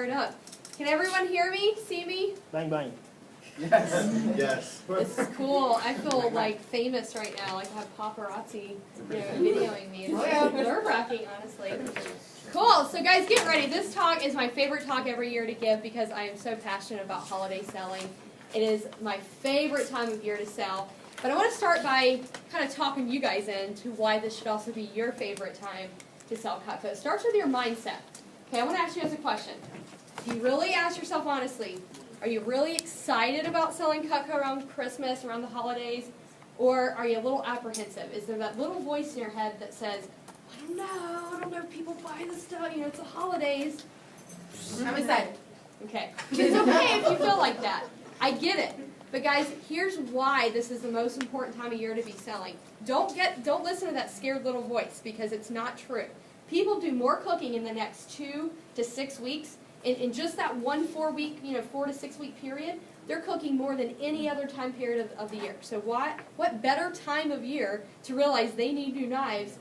fired up. Can everyone hear me? See me? Bang, bang. Yes. Yes. This is cool. I feel like famous right now. Like I have paparazzi, videoing me. It's nerve-wracking, honestly. Cool. So guys, get ready. This talk is my favorite talk every year to give because I am so passionate about holiday selling. It is my favorite time of year to sell. But I want to start by kind of talking you guys into why this should also be your favorite time to sell Cutco. It starts with your mindset. Okay, I want to ask you guys a question. Do you really ask yourself honestly, are you really excited about selling Cutco around Christmas, around the holidays? Or are you a little apprehensive? Is there that little voice in your head that says, I don't know if people buy this stuff, it's the holidays. I'm excited. Okay. It's okay if you feel like that. I get it. But guys, here's why this is the most important time of year to be selling. Don't listen to that scared little voice because it's not true. People do more cooking in the next 2 to 6 weeks. In just that 4 to 6 week period, they're cooking more than any other time period of the year. So what better time of year to realize they need new knives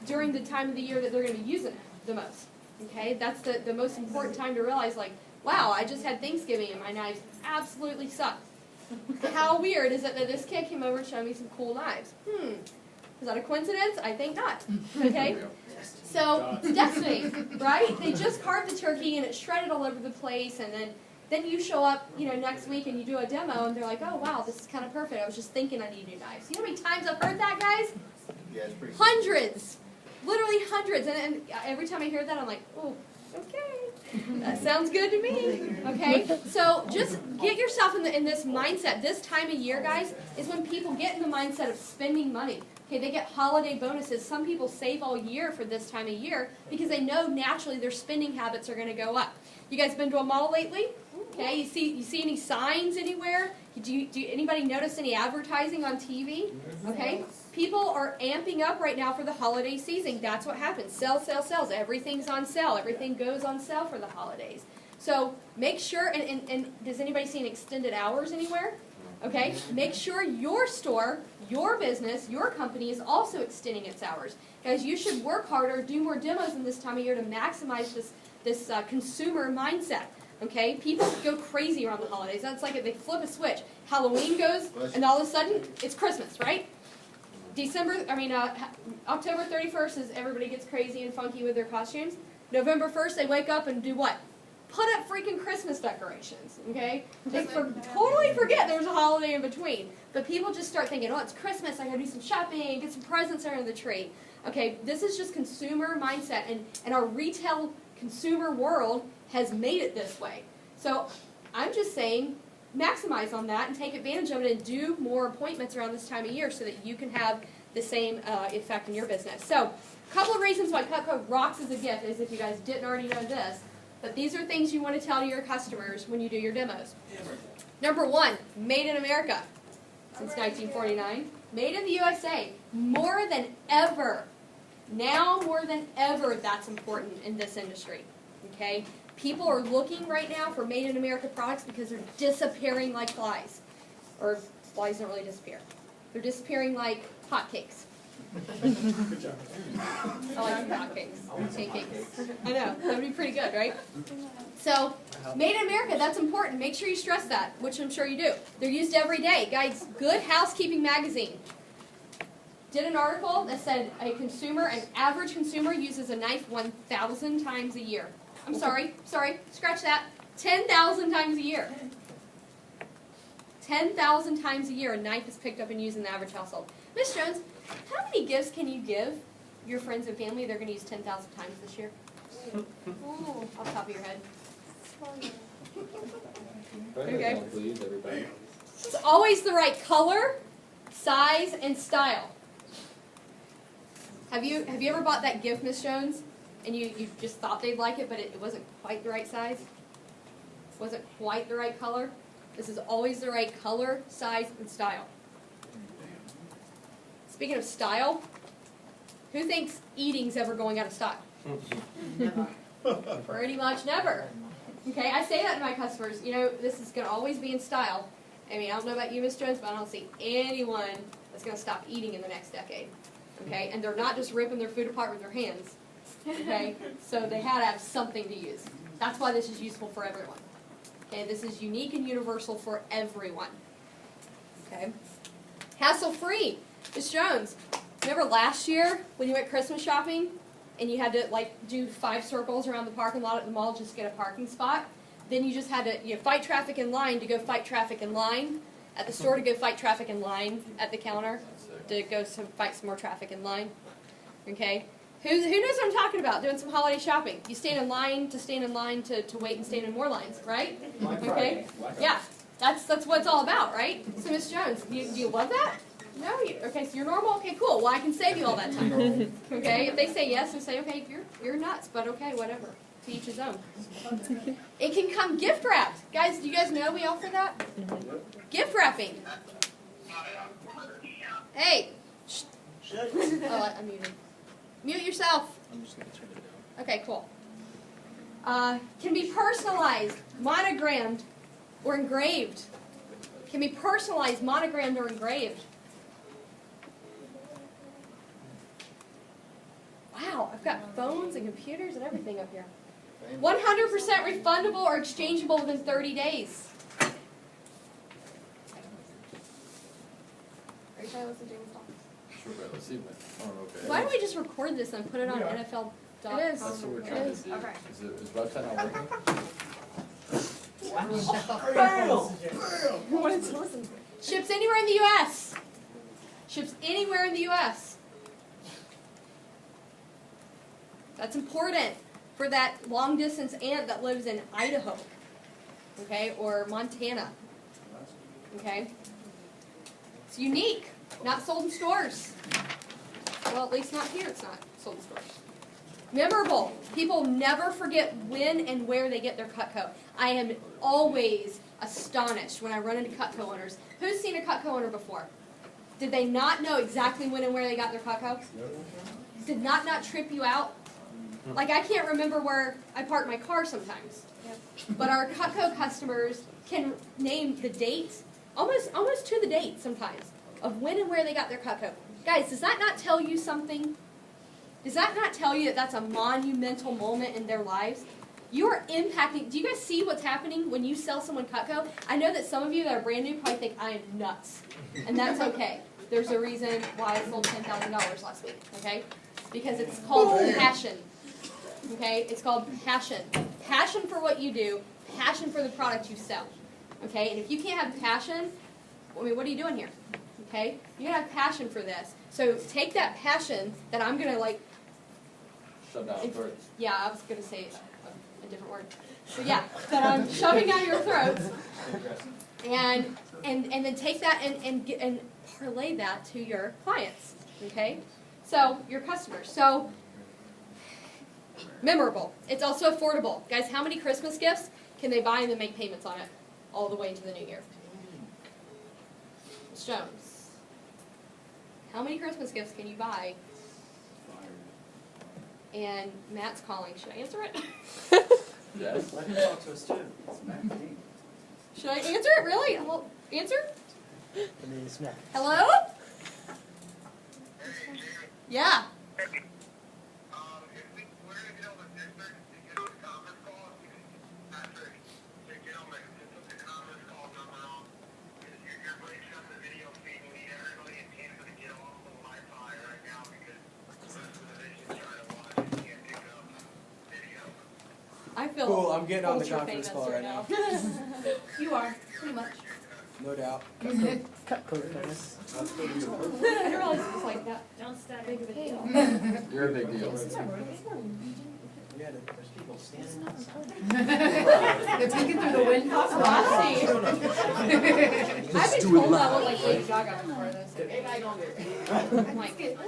during the time of the year that they're going to be using it the most? Okay, that's the most important time to realize, like, wow, I just had Thanksgiving and my knives absolutely suck. How weird is it that this kid came over and showed me some cool knives? Is that a coincidence? I think not. Okay? So, destiny, right? They just carved the turkey and it's shredded all over the place, and then you show up, next week and you do a demo and they're like, oh wow, this is kind of perfect. I was just thinking I need new knives. You know how many times I've heard that, guys? Yeah, it's pretty Hundreds. Literally hundreds. And every time I hear that, I'm like, oh, okay. That sounds good to me. Okay? So just get yourself in this mindset. This time of year, guys, is when people get in the mindset of spending money. Okay, they get holiday bonuses. Some people save all year for this time of year because they know naturally their spending habits are going to go up. You guys been to a mall lately? Okay, you see any signs anywhere? Do anybody notice any advertising on TV? Okay, people are amping up right now for the holiday season. That's what happens. Sales. Everything's on sale. Everything goes on sale for the holidays. So make sure, and does anybody see an extended hours anywhere? Okay, make sure your store, your business, your company is also extending its hours. Guys, you should work harder, do more demos in this time of year to maximize this consumer mindset. Okay, people go crazy around the holidays. That's like they flip a switch. Halloween goes, and all of a sudden, it's Christmas, right? October 31st is everybody gets crazy and funky with their costumes. November 1st, they wake up and do what? Put up freaking Christmas decorations, okay? They totally forget there's a holiday in between. But people just start thinking, oh, it's Christmas, I gotta do some shopping, get some presents under the tree. Okay, this is just consumer mindset, and our retail consumer world has made it this way. So I'm just saying, maximize on that and take advantage of it and do more appointments around this time of year so that you can have the same effect in your business. So a couple of reasons why Cutco rocks as a gift, as if you guys didn't already know this. But these are things you want to tell to your customers when you do your demos. Number 1, made in America since 1949. Made in the USA. More than ever. Now more than ever, that's important in this industry. Okay? People are looking right now for made in America products because they're disappearing like flies. Or flies don't really disappear. They're disappearing like hotcakes. Good job. I like hotcakes, pancakes. I know, that would be pretty good, right? So, made in America, that's important. Make sure you stress that, which I'm sure you do. They're used every day. Guys, Good Housekeeping magazine did an article that said an average consumer uses a knife 1,000 times a year. I'm sorry, scratch that. 10,000 times a year. 10,000 times a year a knife is picked up and used in the average household. Miss Jones, how many gifts can you give your friends and family they're going to use 10,000 times this year? Ooh, off the top of your head. Okay. It's always the right color, size, and style. Have you ever bought that gift, Miss Jones, and you just thought they'd like it, but it wasn't quite the right size? Wasn't quite the right color? This is always the right color, size, and style. Speaking of style, who thinks eating's ever going out of style? Never. Pretty much never. Okay, I say that to my customers. This is going to always be in style. I don't know about you, Miss Jones, but I don't see anyone that's going to stop eating in the next decade. Okay, and they're not just ripping their food apart with their hands. Okay, so they had to have something to use. That's why this is useful for everyone. Okay, this is unique and universal for everyone. Okay, hassle-free. Ms. Jones, remember last year when you went Christmas shopping and you had to like do 5 circles around the parking lot at the mall just to get a parking spot? Then you just had to fight traffic in line to go fight traffic in line at the store to go fight traffic in line at the counter to go fight some more traffic in line. Okay, who knows what I'm talking about? Doing some holiday shopping. You stand in line to wait and stand in more lines, right? Okay, yeah, that's what it's all about, right? So Ms. Jones, do you love that? No, okay, so you're normal? Okay, cool. Well, I can save you all that time. Okay, if they say yes, I say, okay, you're nuts, but okay, whatever. To each his own. It can come gift wrapped. Guys, do you guys know we offer that? Gift wrapping. Hey. Shh. Oh, I'm muted. Mute yourself. I'm just going to turn it down. Okay, cool. Can be personalized, monogrammed, or engraved. Can be personalized, monogrammed, or engraved. Wow, I've got phones and computers and everything up here. 100% refundable or exchangeable within 30 days. Are you trying to listen to James talk? Sure, but let's see, but I don't know. Okay. Why don't we just record this and put it on NFL.com? It is. That's what we're It trying is. to do. Okay. Is website not working? Who wanted to listen? Ships anywhere in the U.S. Ships anywhere in the U.S. That's important for that long-distance aunt that lives in Idaho, okay, or Montana, okay? It's unique, not sold in stores. Well, at least not here, it's not sold in stores. Memorable. People never forget when and where they get their Cutco. I am always astonished when I run into Cutco owners. Who's seen a Cutco owner before? Did they not know exactly when and where they got their Cutco? Did not trip you out? Like, I can't remember where I park my car sometimes. But our Cutco customers can name the dates, almost to the date sometimes, of when and where they got their Cutco. Guys, does that not tell you something? Does that not tell you that that's a monumental moment in their lives? You are impacting. Do you guys see what's happening when you sell someone Cutco? I know that some of you that are brand new probably think I am nuts. And that's okay. There's a reason why I sold $10,000 last week, okay? Because it's called passion. Okay, it's called passion. Passion for what you do, passion for the product you sell. Okay, and if you can't have passion, I mean, what are you doing here? Okay, you gotta have passion for this. So take that passion that I'm gonna like. Shut down throats. Yeah, I was gonna say a different word. So yeah, that I'm shoving down your throats, and then take that and parlay that to your clients. Okay, so your customers. So. Memorable. It's also affordable. Guys, how many Christmas gifts can they buy and then make payments on it all the way into the new year? Ms. Jones, how many Christmas gifts can you buy? And Matt's calling. Should I answer it? Yes. Let him talk to us too. It's Matt. Should I answer it? Really? I'll answer? Hello? Yeah. I feel Cool, I'm getting on the ultra conference famous call right now. You are, pretty much. No doubt. I didn't realize it was like that. Don't stutter. Big of a deal. You're a big deal. Yeah, There's people standing outside. They're peeking through the window. I've been told that looked like Lady Gaga before this. I'm like,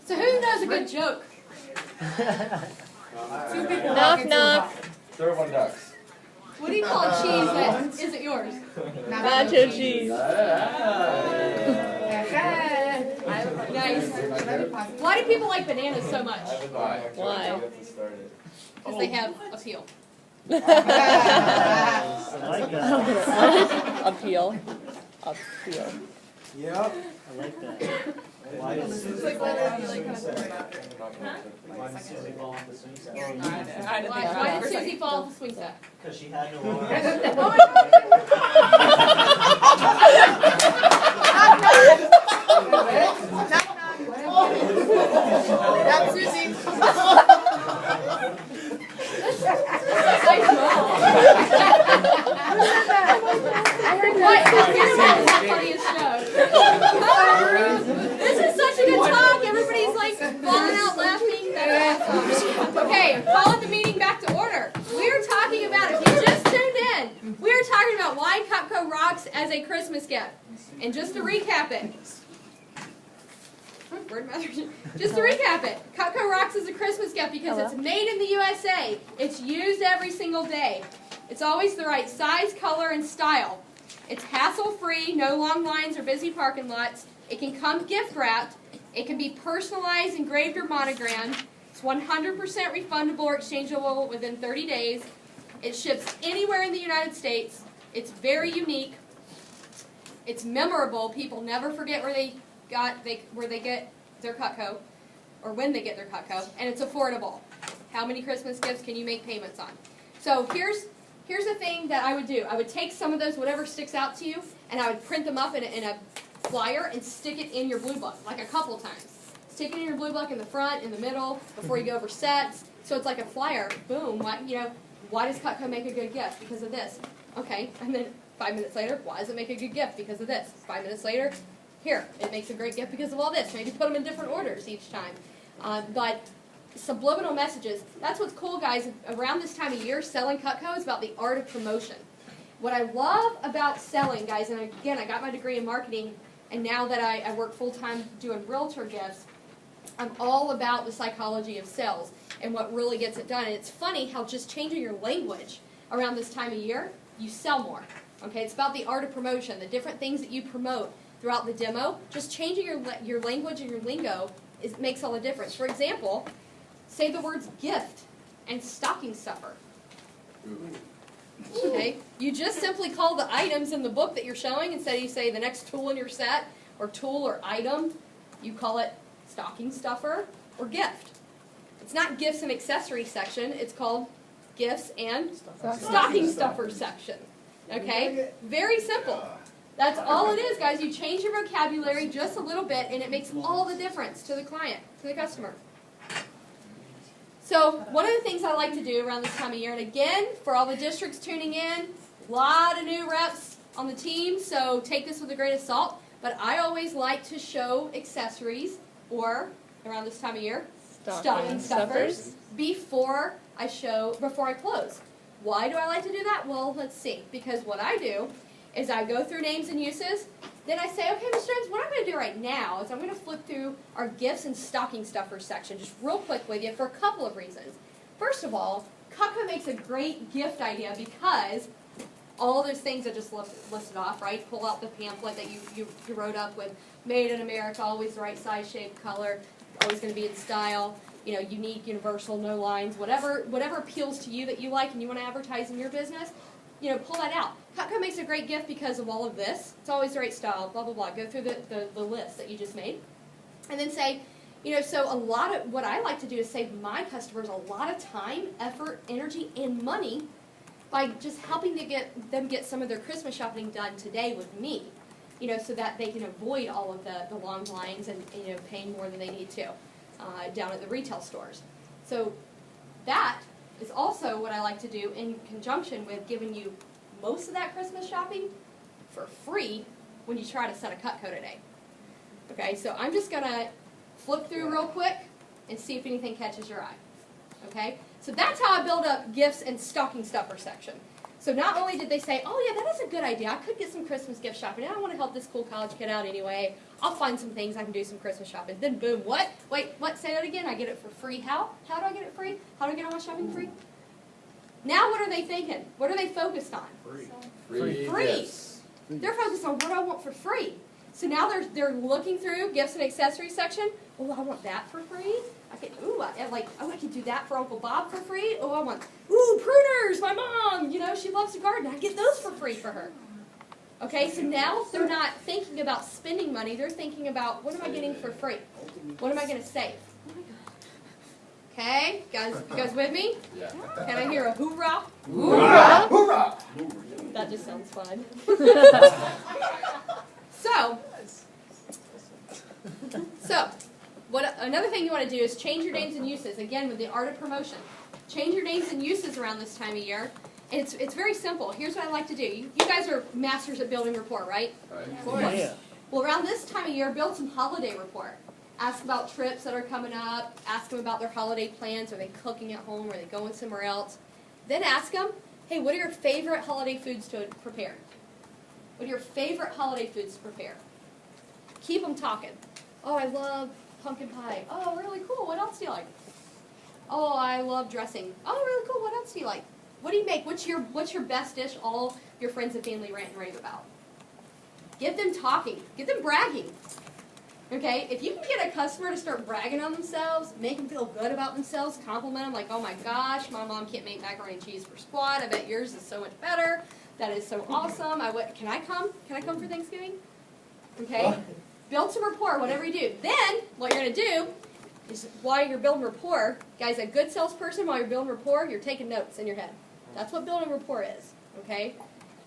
so who knows a good joke? Two people Knock, walking knock. Third one ducks. What do you call a cheese that isn't yours? Nacho cheese. Nice. Why do people like bananas so much? Why? Because they have appeal. I don't get it. Appeal. Appeal. Yep. I like that. Why does It's Susie like fall that, off you the like swing kind of set? throw it out there. Why did Susie fall off the swing set? I didn't Why, think why about did it. Susie fall off the swing set? Because she had no That's Susie. This is such a good talk. Everybody's like falling out laughing. That's awesome. Okay, calling the meeting back to order. We are talking about, if you just tuned in, we are talking about why Cutco rocks as a Christmas gift. And just to recap it, just to recap it, Cutco rocks as a Christmas gift because it's made in the USA. It's used every single day. It's always the right size, color, and style. It's hassle-free, no long lines or busy parking lots. It can come gift wrapped. It can be personalized, engraved, or monogrammed. It's 100% refundable or exchangeable within 30 days. It ships anywhere in the United States. It's very unique. It's memorable. People never forget where they get their Cutco, or when they get their Cutco, and it's affordable. How many Christmas gifts can you make payments on? So here's the thing that I would do. I would take some of those, whatever sticks out to you, and I would print them up in a flyer and stick it in your blue book, like a couple times. Stick it in your blue book in the front, in the middle, before you go over sets. So it's like a flyer. Boom. Why does Cutco make a good gift? Because of this. Okay. And then 5 minutes later, why does it make a good gift? Because of this. 5 minutes later, here, it makes a great gift because of all this. Maybe put them in different orders each time. But subliminal messages, that's what's cool, guys. Around this time of year, selling Cutco is about the art of promotion. What I love about selling, guys, and again, I got my degree in marketing, and now that I work full-time doing realtor gifts, I'm all about the psychology of sales and what really gets it done. And it's funny how just changing your language around this time of year, you sell more. Okay, it's about the art of promotion, the different things that you promote throughout the demo. Just changing your language and your lingo makes all the difference. For example, say the words gift and stocking stuffer. Okay, you just simply call the items in the book that you're showing, instead of you say the next tool in your set, or tool or item, you call it stocking stuffer or gift. It's not gifts and accessories section, it's called gifts and stocking stuffer section. Okay, very simple. That's all it is, guys. You change your vocabulary just a little bit, and it makes all the difference to the client, to the customer. So one of the things I like to do around this time of year, and again, for all the districts tuning in, a lot of new reps on the team, so take this with a grain of salt, but I always like to show accessories, or around this time of year, stocking stuffers, before I close. Why do I like to do that? Well, let's see. Because what I do is I go through names and uses, then I say, okay, Mr. Jones, what I'm going to do right now is I'm going to flip through our gifts and stocking stuffers section just real quick with you for a couple of reasons. First of all, Cutco makes a great gift idea because all those things I just listed off, right? Pull out the pamphlet that you wrote up with made in America, always the right size, shape, color, always going to be in style, you know, unique, universal, no lines, whatever appeals to you that you like and you want to advertise in your business, you know, pull that out. Cutco makes a great gift because of all of this. It's always the right style, blah, blah, blah. Go through the list that you just made. And then say, you know, so a lot of what I like to do is save my customers a lot of time, effort, energy, and money by just helping them get some of their Christmas shopping done today with me, you know, so that they can avoid all of the long lines and, you know, paying more than they need to down at the retail stores. So that is also what I like to do in conjunction with giving you most of that Christmas shopping for free when you try to set a Cutco today. Okay, so I'm just going to flip through real quick and see if anything catches your eye. Okay, so that's how I build up gifts and stocking stuffer section. So not only did they say, oh yeah, that is a good idea, I could get some Christmas gift shopping, and I want to help this cool college kid out anyway, I'll find some things I can do some Christmas shopping. Then boom, what? Wait, what? Say that again, I get it for free. How? How do I get it free? How do I get all my shopping free? Now what are they thinking? What are they focused on? Free. Free. Gifts. They're focused on what I want for free. So now they're looking through gifts and accessories section. Oh, I want that for free. I could I could do that for Uncle Bob for free. Oh, I want pruners. My mom, you know, she loves to garden. I get those for free for her. Okay, so now they're not thinking about spending money. They're thinking about, what am I getting for free? What am I going to save? Okay, guys, you guys with me? Yeah. Can I hear a hoorah? Hoorah! Hoorah! That just sounds fun. So, what another thing you want to do is change your names and uses. Again, with the art of promotion. Change your names and uses around this time of year. And it's very simple. Here's what I like to do. You guys are masters at building rapport, right? Right. Yeah. Well, around this time of year, build some holiday rapport. Ask about trips that are coming up. Ask them about their holiday plans. Are they cooking at home? Are they going somewhere else? Then ask them, hey, what are your favorite holiday foods to prepare? What are your favorite holiday foods to prepare? Keep them talking. Oh, I love pumpkin pie. Oh, really cool. What else do you like? Oh, I love dressing. Oh, really cool. What else do you like? What do you make? What's your best dish all your friends and family rant and rave about? Get them talking. Get them bragging. Okay? If you can get a customer to start bragging on themselves, make them feel good about themselves, compliment them like, oh my gosh, my mom can't make macaroni and cheese for squat. I bet yours is so much better. That is so awesome. Can I come? Can I come for Thanksgiving? Okay? Build some rapport, whatever you do. Then, what you're going to do is while you're building rapport, guys, a good salesperson, while you're building rapport, you're taking notes in your head. That's what building rapport is, okay?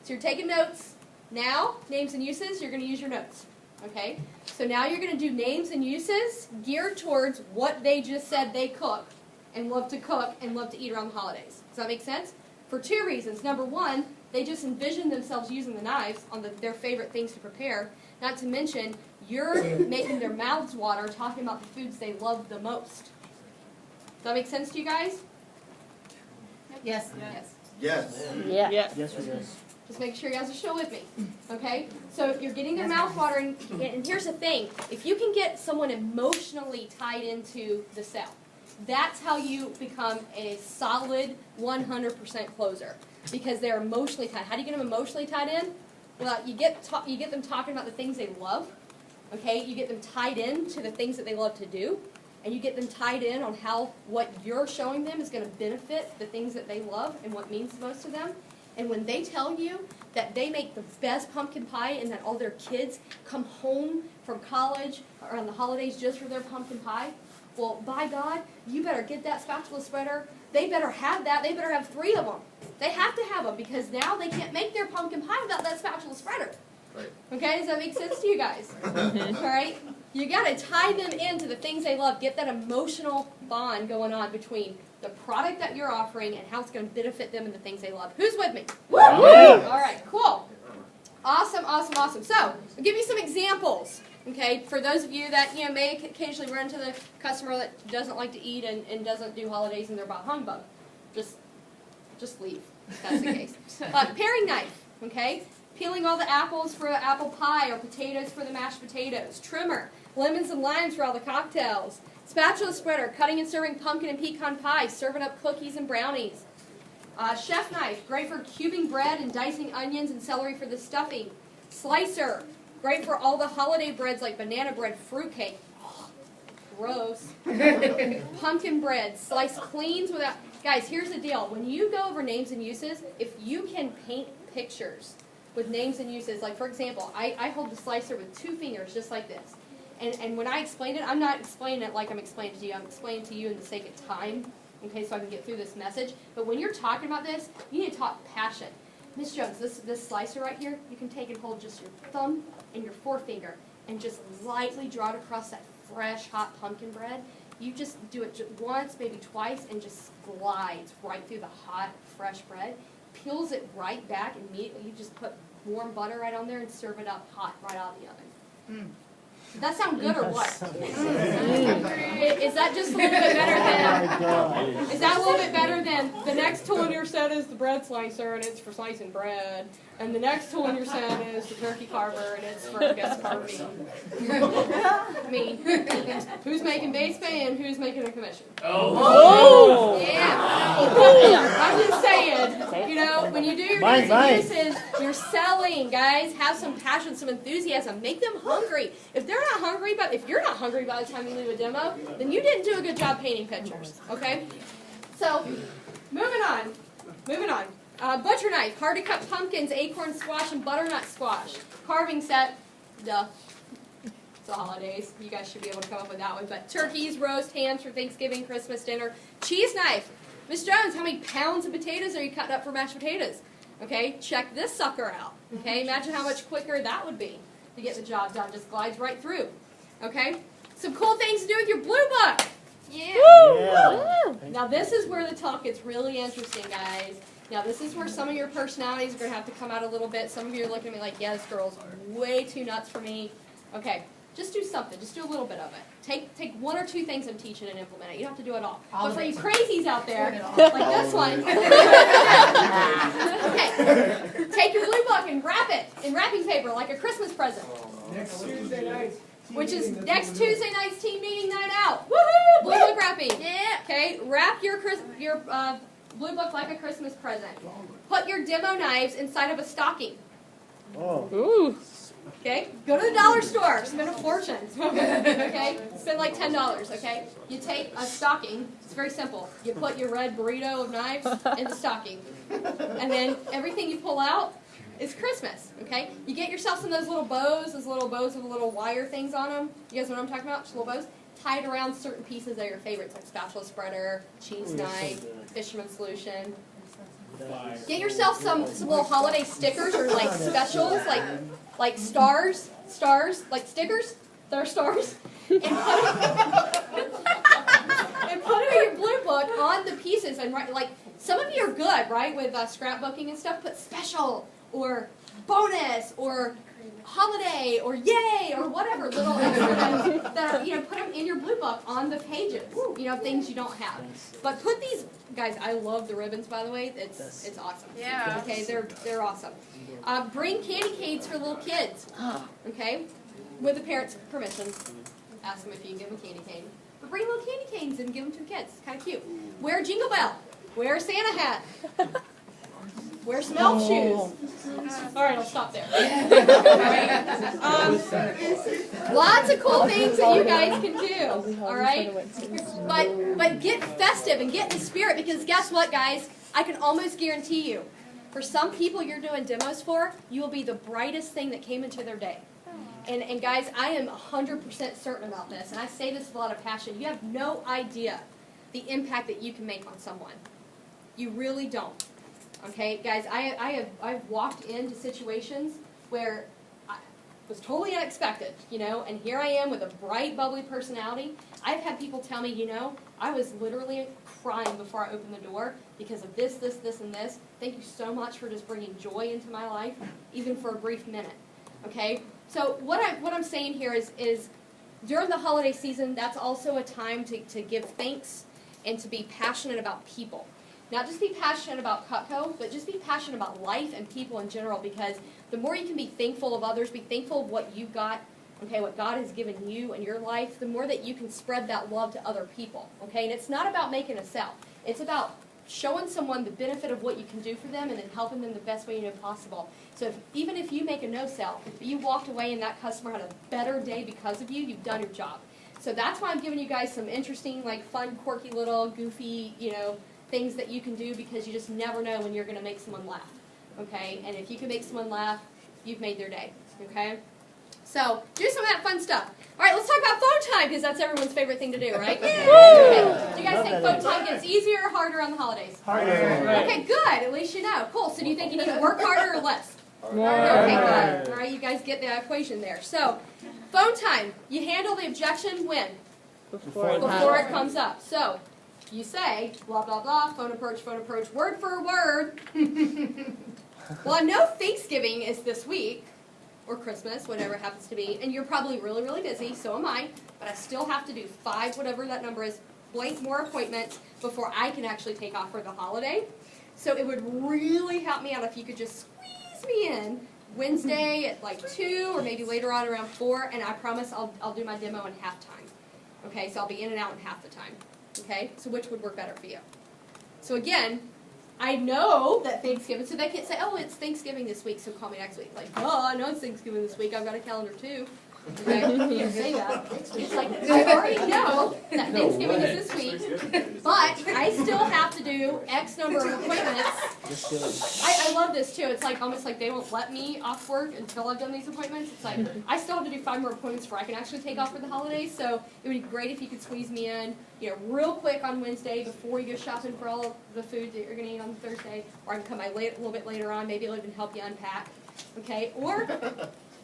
So you're taking notes. Now, names and uses, you're going to use your notes, okay? So now you're going to do names and uses geared towards what they just said they cook and love to eat around the holidays. Does that make sense? For two reasons. Number one, they just envision themselves using the knives on their favorite things to prepare. Not to mention, you're making their mouths water talking about the foods they love the most. Does that make sense to you guys? Yes. Yes. Yes. Yeah. Yes, it is. Just make sure you guys are still with me. Okay? So you're getting their mouth watering, and here's the thing. If you can get someone emotionally tied into the sale, that's how you become a solid 100% closer. Because they're emotionally tied. How do you get them emotionally tied in? Well, you get them talking about the things they love. Okay? You get them tied in to the things that they love to do. And you get them tied in on how what you're showing them is going to benefit the things that they love and what means the most to them. And when they tell you that they make the best pumpkin pie and that all their kids come home from college or on the holidays just for their pumpkin pie, well, by God, you better get that spatula spreader. They better have that. They better have 3 of them. They have to have them because now they can't make their pumpkin pie without that spatula spreader. Right. Okay, does that make sense to you guys? All right? You got to tie them into the things they love. Get that emotional bond going on between the product that you're offering and how it's going to benefit them and the things they love. Who's with me? Woo! All right, cool. Awesome, awesome, awesome. So, I'll give you some examples. Okay, for those of you that may occasionally run into the customer that doesn't like to eat and doesn't do holidays and they're about humbug, just leave if that's the case. Paring knife. Okay. Peeling all the apples for the apple pie or potatoes for the mashed potatoes. Trimmer. Lemons and limes for all the cocktails. Spatula spreader. Cutting and serving pumpkin and pecan pie. Serving up cookies and brownies. Chef knife. Great for cubing bread and dicing onions and celery for the stuffing. Slicer. Great for all the holiday breads like banana bread, fruitcake. Oh, gross. Pumpkin bread. Sliced cleans without... Guys, here's the deal. When you go over names and uses, if you can paint pictures with names and uses. Like, for example, I hold the slicer with 2 fingers, just like this. And when I explain it, I'm not explaining it like I'm explaining to you. I'm explaining to you in the sake of time, okay, so I can get through this message. But when you're talking about this, you need to talk passion. Miss Jones, this slicer right here, you can take and hold just your thumb and your forefinger and just lightly draw it across that fresh, hot pumpkin bread. You just do it once, maybe twice, and just glides right through the hot, fresh bread. Peels it right back immediately. You just put warm butter right on there and serve it up hot right out of the oven. Does that sound good or what? Is that just a little bit better than? Is that a little bit better than the next tool in your set is the bread slicer and it's for slicing bread, and the next tool in your set is the turkey carver and it's for guest carving. I mean, who's making base pay and who's making a commission? Oh. Yeah. I'm just saying, when you do your names and uses, you're selling, guys. Have some passion, some enthusiasm. Make them hungry. If they're not hungry, but if you're not hungry by the time you leave a demo, then you didn't do a good job painting pictures. Okay? So, moving on. Butcher knife, hard to cut pumpkins, acorn squash, and butternut squash. Carving set, duh. It's the holidays. You guys should be able to come up with that one. But turkeys, roast, hams for Thanksgiving, Christmas dinner. Cheese knife. Miss Jones, how many pounds of potatoes are you cutting up for mashed potatoes? Okay, check this sucker out. Okay, imagine how much quicker that would be to get the job done. Just glides right through. Okay, some cool things to do with your blue book. Yeah. Yeah. Now this is where the talk gets really interesting, guys. Now this is where some of your personalities are going to have to come out a little bit. Some of you are looking at me like, yeah, this girl's way too nuts for me. Okay, just do something. Just do a little bit of it. Take one or two things I'm teaching and implement it. You don't have to do it all. All But of for it. you crazies out there, like this one, okay, take your blue book and wrap it in wrapping paper like a Christmas present. Next Tuesday night. Which is next Tuesday night's team meeting night out. Woohoo! Blue book wrapping. Yeah. Okay, wrap your blue book like a Christmas present. Put your demo knives inside of a stocking. Oh. Ooh. Okay, go to the dollar store, spend a fortune. Okay, spend like $10. Okay, you take a stocking. It's very simple. You put your red burrito of knives in the stocking, and then everything you pull out is Christmas. Okay, you get yourself some of those little bows with little wire things on them. You guys know what I'm talking about? Just little bows. Tie it around certain pieces of your favorites, like spatula spreader, cheese knife, fisherman solution. Get yourself some little holiday stickers or like specials, like stars, like stickers that are stars, and put them in your blue book on the pieces and write, like, some of you are good, right, with scrapbooking and stuff. Put special or bonus or holiday or yay or whatever little extra that put them in your blue book on the pages. Things you don't have. But put these guys. I love the ribbons, by the way. It's awesome. Yeah. Okay, they're awesome. Bring candy canes for little kids. Okay, with the parents' permission. Ask them if you can give them a candy cane. But bring little candy canes and give them to the kids. It's kind of cute. Wear a jingle bell. Wear a Santa hat. Wear some elf shoes. All right, I'll stop there. Lots of cool things that you guys can do. All right, but get festive and get in the spirit, because guess what, guys? I can almost guarantee you, for some people you're doing demos for, you will be the brightest thing that came into their day. And guys, I am 100% certain about this, and I say this with a lot of passion. You have no idea the impact that you can make on someone. You really don't. Okay, guys, I've walked into situations where I was totally unexpected, and here I am with a bright, bubbly personality. I've had people tell me, I was literally crying before I opened the door because of this, and this. Thank you so much for just bringing joy into my life, even for a brief minute. Okay, so what I'm saying here is during the holiday season, that's also a time to give thanks and to be passionate about people. Not just be passionate about Cutco, but just be passionate about life and people in general, because the more you can be thankful of others, be thankful of what you got, okay, what God has given you in your life, the more that you can spread that love to other people, okay? And it's not about making a sale. It's about showing someone the benefit of what you can do for them and then helping them the best way you know possible. So even if you make a no sale, but you walked away and that customer had a better day because of you, you've done your job. So that's why I'm giving you guys some interesting, fun, quirky, little, goofy, things that you can do, because you just never know when you're going to make someone laugh, okay? And if you can make someone laugh, you've made their day, okay? So do some of that fun stuff. All right, let's talk about phone time, because that's everyone's favorite thing to do, right? Okay. Do you guys think phone time gets easier or harder on the holidays? Harder. Okay, good. At least you know. Cool. So do you think you need to work harder or less? More. Okay, good. All right, you guys get the equation there. So phone time, you handle the objection when? Before it comes up. So you say, blah, blah, blah, phone approach, word for word. Well, I know Thanksgiving is this week, or Christmas, whatever it happens to be, and you're probably really, really busy, so am I, but I still have to do 5, whatever that number is, blank more appointments before I can actually take off for the holiday. So it would really help me out if you could just squeeze me in Wednesday at 2, or maybe later on around 4, and I promise I'll do my demo in half time. Okay, so I'll be in and out in half the time. Okay, so which would work better for you? So again, I know that Thanksgiving, so they can't say, oh, it's Thanksgiving this week, so call me next week. Oh, I know it's Thanksgiving this week. I've got a calendar too. Okay? You can't say that. It's like, I already know that Thanksgiving is this week, but I still have to do X number of appointments. Just do it. I love this too. It's like almost like they won't let me off work until I've done these appointments. It's like I still have to do 5 more appointments before I can actually take off for the holidays. So it would be great if you could squeeze me in, real quick on Wednesday before you go shopping for all of the food that you're going to eat on Thursday. Or I can come by a little bit later on. Maybe it'll even help you unpack. Okay? Or,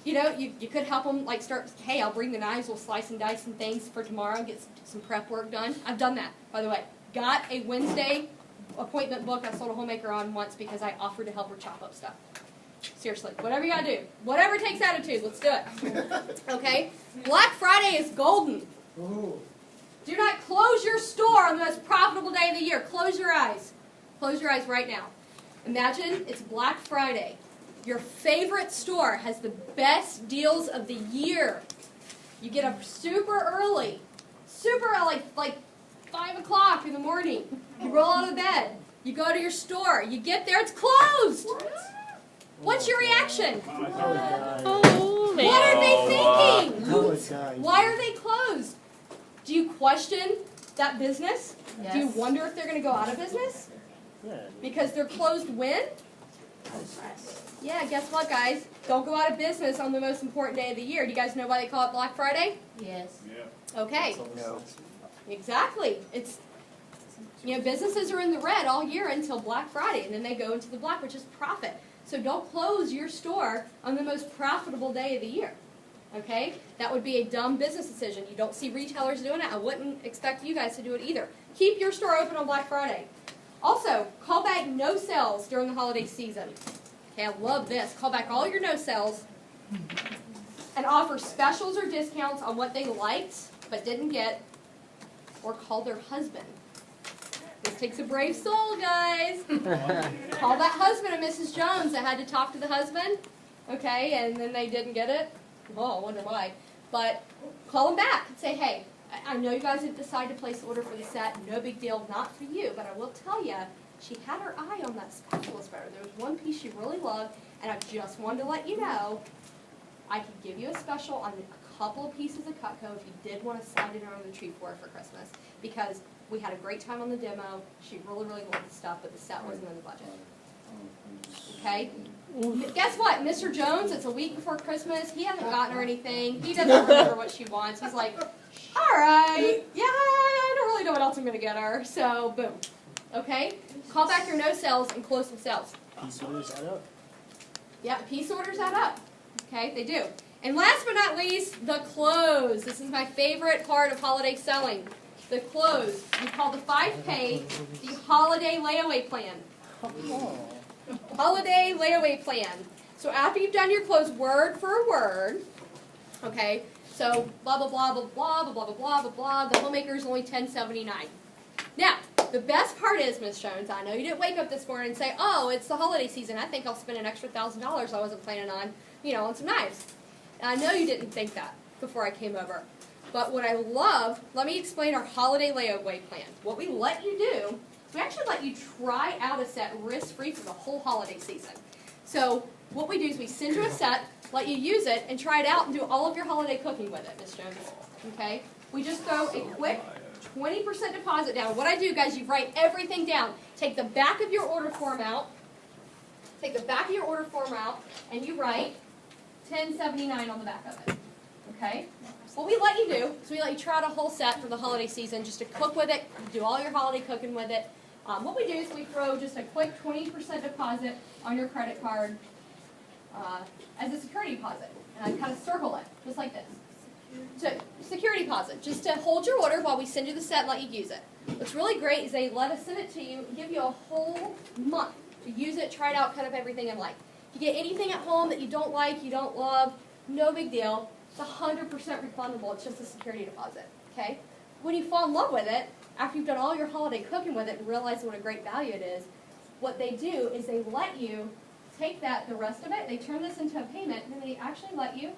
you could help them like start, hey, I'll bring the knives, we'll slice and dice some things for tomorrow, get some prep work done. I've done that, by the way. Got a Wednesday appointment book I sold a homemaker on once because I offered to help her chop up stuff. Seriously, whatever you gotta do. Whatever takes attitude, let's do it. Okay? Black Friday is golden. Ooh. Do not close your store on the most profitable day of the year. Close your eyes. Close your eyes right now. Imagine it's Black Friday. Your favorite store has the best deals of the year. You get up super early, like 5 o'clock in the morning. You roll out of bed. You go to your store. You get there, it's closed. What's your reaction? Oh, man. What are they thinking? I would die. Why are they closed? Do you question that business? Yes. Do you wonder if they're going to go out of business? Yeah. Because they're closed when? Yeah, guess what, guys? Don't go out of business on the most important day of the year. Do you guys know why they call it Black Friday? Yes. Okay, No. exactly. It's, businesses are in the red all year until Black Friday, and then they go into the black, which is profit. So don't close your store on the most profitable day of the year. Okay? That would be a dumb business decision. You don't see retailers doing it. I wouldn't expect you guys to do it either. Keep your store open on Black Friday. Also, call back no sales during the holiday season. Okay, I love this. Call back all your no sales and offer specials or discounts on what they liked but didn't get, or call their husband. This takes a brave soul, guys. Call that husband of Mrs. Jones that had to talk to the husband, okay, and then they didn't get it. Oh, I wonder why. But call them back and say, hey, I know you guys have decided to place an order for the set. No big deal, not for you, but I will tell you, she had her eye on that special spreader. There was one piece she really loved, and I just wanted to let you know I could give you a special on a couple of pieces of Cutco if you did want to slide it under the tree for her for Christmas. Because we had a great time on the demo. She really, really loved the stuff, but the set wasn't in the budget. Okay? Guess what? Mr. Jones, it's a week before Christmas. He hasn't gotten her anything. He doesn't remember what she wants. He's like, all right, yeah, I don't really know what else I'm going to get her. So, boom. Okay? Call back your no sales and close some sales. Piece orders add up. Yeah, piece orders add up. Okay, they do. And last but not least, the close. This is my favorite part of holiday selling. The close. We call the 5K the holiday layaway plan. Oh. Holiday layaway plan. So after you've done your close word for word, okay, so blah, blah, blah, blah, blah, blah, blah, blah, blah, blah, the homemaker is only $10.79. Now, the best part is, Ms. Jones, I know you didn't wake up this morning and say, oh, it's the holiday season. I think I'll spend an extra $1,000 I wasn't planning on, on some knives. And I know you didn't think that before I came over. But what I love, let me explain our holiday layaway plan. What we let you do, we actually let you try out a set risk-free for the whole holiday season. So what we do is we send you a set, let you use it, and try it out and do all of your holiday cooking with it, Ms. Jones. Okay? We just throw a quick 20% deposit down. What I do, guys, you write everything down. Take the back of your order form out. Take the back of your order form out, and you write $10.79 on the back of it. Okay? What we let you do is we let you try out a whole set for the holiday season just to cook with it, do all your holiday cooking with it. What we do is we throw just a quick 20% deposit on your credit card as a security deposit. And I kind of circle it, just like this. So, security deposit, just to hold your order while we send you the set and let you use it. What's really great is they let us send it to you and give you a whole month to use it, try it out, cut up everything you like. If you get anything at home that you don't like, you don't love, no big deal. It's 100% refundable. It's just a security deposit. Okay? When you fall in love with it, after you've done all your holiday cooking with it and realize what a great value it is, what they do is they let you take that, the rest of it, they turn this into a payment, and then they actually let you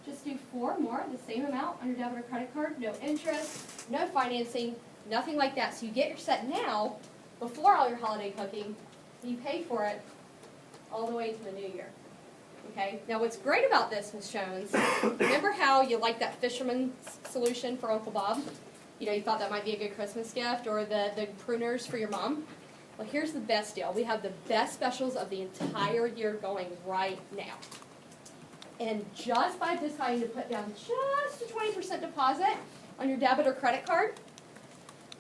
just do 4 more, the same amount on your debit or credit card, no interest, no financing, nothing like that. So you get your set now, before all your holiday cooking, and you pay for it all the way to the new year. Okay, now what's great about this, Ms. Jones, remember how you like that fisherman's solution for Uncle Bob? You know, you thought that might be a good Christmas gift, or the pruners for your mom? Well, here's the best deal. We have the best specials of the entire year going right now. And just by deciding to put down just a 20% deposit on your debit or credit card,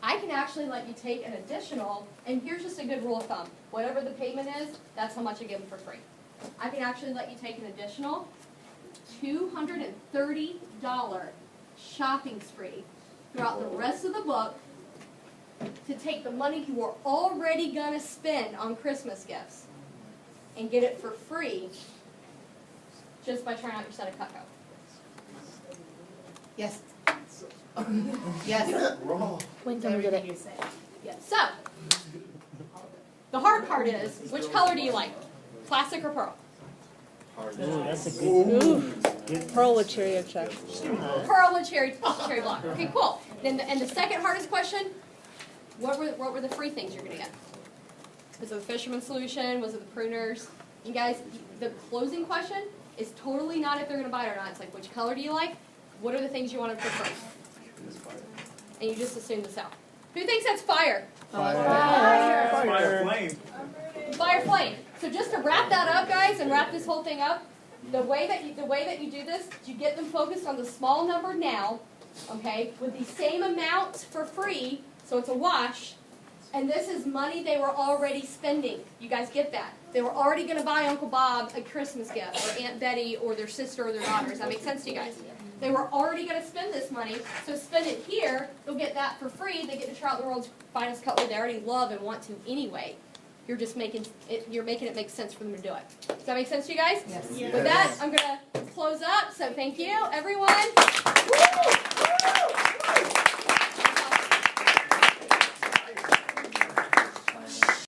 I can actually let you take an additional, and here's just a good rule of thumb. Whatever the payment is, that's how much I give them for free. I can actually let you take an additional $230 shopping spree throughout the rest of the book to take the money you are already going to spend on Christmas gifts and get it for free just by trying out your set of Cutco. Yes. Yes. When can we get it? You say. Yes. So, the hard part is, which color do you like? Plastic or pearl? Ooh, that's a good. Ooh, Good. pearl with cherry extract. Pearl with cherry block. Okay, cool. Then and the second hardest question, what were the free things you're going to get? Was it the fisherman's solution? Was it the pruners? You guys, the closing question is totally not if they're going to buy it or not. It's like, which color do you like? What are the things you want to prefer? And you just assume this out. Who thinks that's fire? Fire. Flame. Fire flame. So just to wrap that up, guys, and wrap this whole thing up, the way that you do this, you get them focused on the small number now, okay, with the same amount for free, so it's a wash. And this is money they were already spending. You guys get that? They were already going to buy Uncle Bob a Christmas gift, or Aunt Betty, or their sister, or their daughter. Does that make sense to you guys? They were already going to spend this money, so spend it here. They'll get that for free. They get to try out the world's finest cutlery they already love and want to anyway. You're just making it make sense for them to do it. Does that make sense to you guys? Yes. With that, I'm going to close up. So thank you, everyone. Woo! Woo!